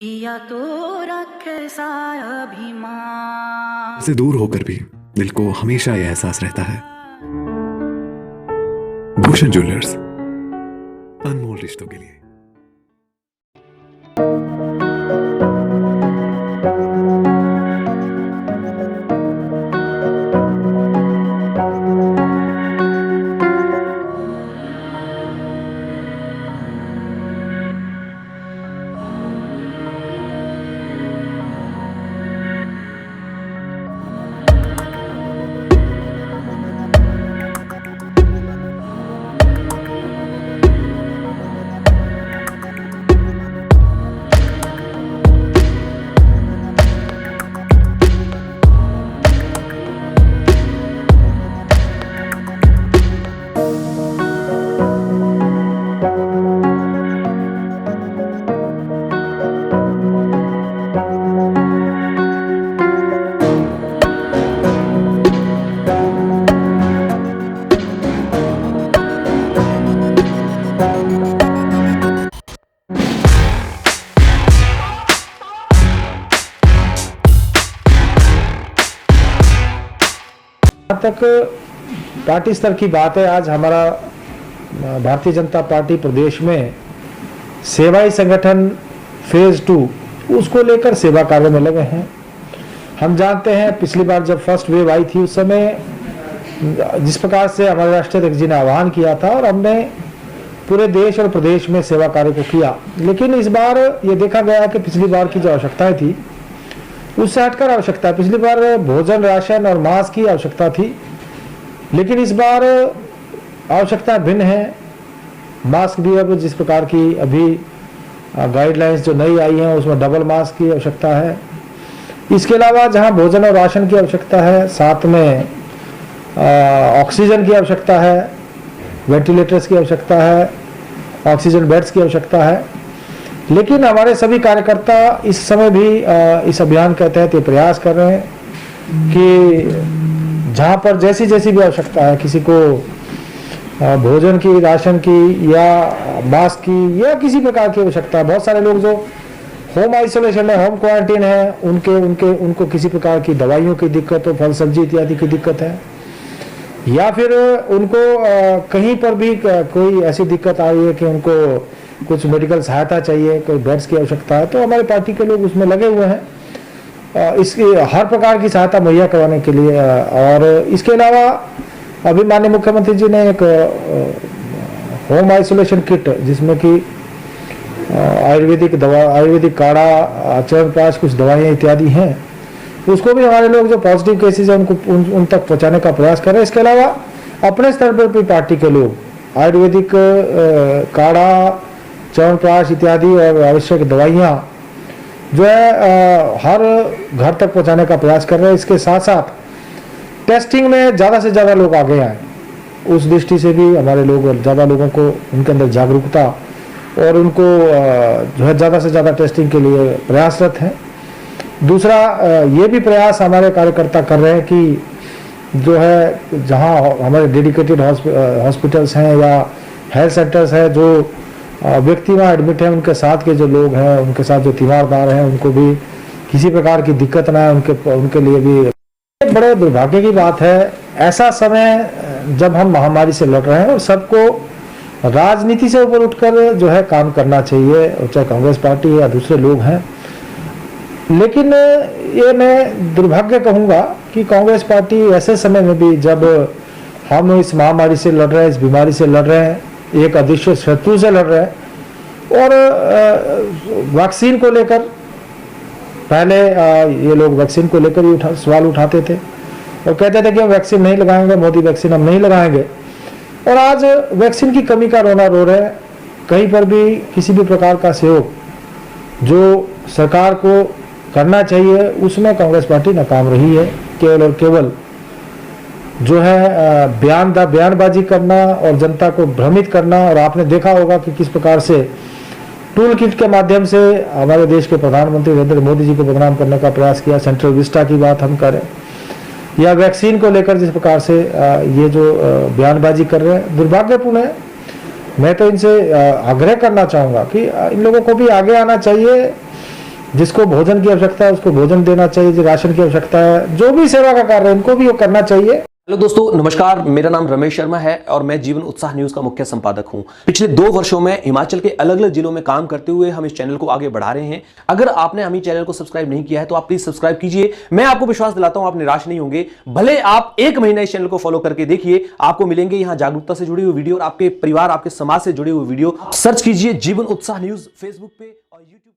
या तो रखे सा अभिमान से दूर होकर भी दिल को हमेशा यह एहसास रहता है, भूषण ज्वेलर्स, अनमोल रिश्तों के लिए। तक पार्टी स्तर की बात है, आज हमारा भारतीय जनता पार्टी प्रदेश में सेवाई संगठन फेज 2 उसको लेकर सेवा कार्य में लगे हैं। हम जानते हैं पिछली बार जब फर्स्ट वेव आई थी उस समय जिस प्रकार से हमारे राष्ट्रीय अध्यक्ष जी ने आह्वान किया था और हमने पूरे देश और प्रदेश में सेवा कार्य को किया, लेकिन इस बार ये देखा गया कि पिछली बार की जो आवश्यकताएं थी उससे हटकर आवश्यकता, पिछली बार भोजन, राशन और मास्क की आवश्यकता थी, लेकिन इस बार आवश्यकता भिन्न है। मास्क भी अब जिस प्रकार की अभी गाइडलाइंस जो नई आई हैं उसमें डबल मास्क की आवश्यकता है। इसके अलावा जहां भोजन और राशन की आवश्यकता है, साथ में ऑक्सीजन की आवश्यकता है, वेंटिलेटर्स की आवश्यकता है, ऑक्सीजन बेड्स की आवश्यकता है। लेकिन हमारे सभी कार्यकर्ता इस समय भी इस अभियान के तहत ये प्रयास कर रहे हैं कि जहाँ पर जैसी जैसी भी आवश्यकता है, किसी को भोजन की, राशन की या मास्क की या किसी प्रकार की आवश्यकता है। बहुत सारे लोग जो होम आइसोलेशन में, होम क्वारंटीन है, उनको किसी प्रकार की दवाइयों की दिक्कत हो, फल सब्जी इत्यादि की दिक्कत है, या फिर उनको कहीं पर भी कोई ऐसी दिक्कत आ रही है कि उनको कुछ मेडिकल सहायता चाहिए, कोई बेड्स की आवश्यकता है, तो हमारे पार्टी के लोग उसमें लगे हुए हैं इसकी हर प्रकार की सहायता मुहैया करवाने के लिए। और इसके अलावा अभी माननीय मुख्यमंत्री जी ने एक होम आइसोलेशन किट जिसमें कि आयुर्वेदिक दवा, आयुर्वेदिक काढ़ा, च्यवनप्राश, कुछ दवाइयाँ इत्यादि हैं, उसको भी हमारे लोग जो पॉजिटिव केसेज हैं उनको उन तक पहुँचाने का प्रयास कर रहे हैं। इसके अलावा अपने स्तर पर भी पार्टी के लोग आयुर्वेदिक काढ़ा, च्यवनप्राश इत्यादि और आवश्यक दवाइयाँ जो है हर घर तक पहुँचाने का प्रयास कर रहे हैं। इसके साथ साथ टेस्टिंग में ज़्यादा से ज़्यादा लोग आगे आए, उस दृष्टि से भी हमारे लोग ज़्यादा लोगों को उनके अंदर जागरूकता और उनको जो है ज़्यादा से ज़्यादा टेस्टिंग के लिए प्रयासरत हैं। दूसरा ये भी प्रयास हमारे कार्यकर्ता कर रहे हैं कि जो है जहाँ हमारे डेडिकेटेड हॉस्पिटल्स हैं या हेल्थ सेंटर्स हैं, जो व्यक्ति वहाँ एडमिट हैं, उनके साथ के जो लोग हैं, उनके साथ जो तीमारदार हैं, उनको भी किसी प्रकार की दिक्कत ना है, उनके लिए भी बड़े दुर्भाग्य की बात है। ऐसा समय जब हम महामारी से लड़ रहे हैं और सबको राजनीति से ऊपर उठकर जो है काम करना चाहिए, चाहे कांग्रेस पार्टी है या दूसरे लोग हैं, लेकिन ये मैं दुर्भाग्य कहूँगा कि कांग्रेस पार्टी ऐसे समय में भी जब हम इस महामारी से लड़ रहे हैं, इस बीमारी से लड़ रहे हैं, एक अदृश्य शत्रु से लड़ रहे हैं और वैक्सीन को लेकर पहले ये लोग वैक्सीन को लेकर ही सवाल उठाते थे और कहते थे कि हम वैक्सीन नहीं लगाएंगे, मोदी वैक्सीन हम नहीं लगाएंगे, और आज वैक्सीन की कमी का रोना रो रहे हैं। कहीं पर भी किसी भी प्रकार का सहयोग जो सरकार को करना चाहिए उसमें कांग्रेस पार्टी नाकाम रही है। केवल और केवल जो है बयानबाजी करना और जनता को भ्रमित करना। और आपने देखा होगा कि किस प्रकार से टूल किट के माध्यम से हमारे देश के प्रधानमंत्री नरेंद्र मोदी जी को बदनाम करने का प्रयास किया। सेंट्रल विस्टा की बात हम करें या वैक्सीन को लेकर जिस प्रकार से ये जो बयानबाजी कर रहे हैं, दुर्भाग्यपूर्ण है। मैं तो इनसे आग्रह करना चाहूँगा कि इन लोगों को भी आगे आना चाहिए जिसको भोजन की आवश्यकता है उसको भोजन देना चाहिए, जो राशन की आवश्यकता है, जो भी सेवा का कार्य है इनको भी वो करना चाहिए। हेलो दोस्तों, नमस्कार। मेरा नाम रमेश शर्मा है और मैं जीवन उत्साह न्यूज का मुख्य संपादक हूं। पिछले 2 वर्षों में हिमाचल के अलग अलग जिलों में काम करते हुए हम इस चैनल को आगे बढ़ा रहे हैं। अगर आपने हम चैनल को सब्सक्राइब नहीं किया है तो आप प्लीज सब्सक्राइब कीजिए। मैं आपको विश्वास दिलाता हूं आप निराश नहीं होंगे। भले आप 1 महीना इस चैनल को फॉलो करके देखिए, आपको मिलेंगे यहां जागरूकता से जुड़ी हुई वीडियो और आपके परिवार, आपके समाज से जुड़े हुए वीडियो। सर्च कीजिए जीवन उत्साह न्यूज फेसबुक पे और यूट्यूब।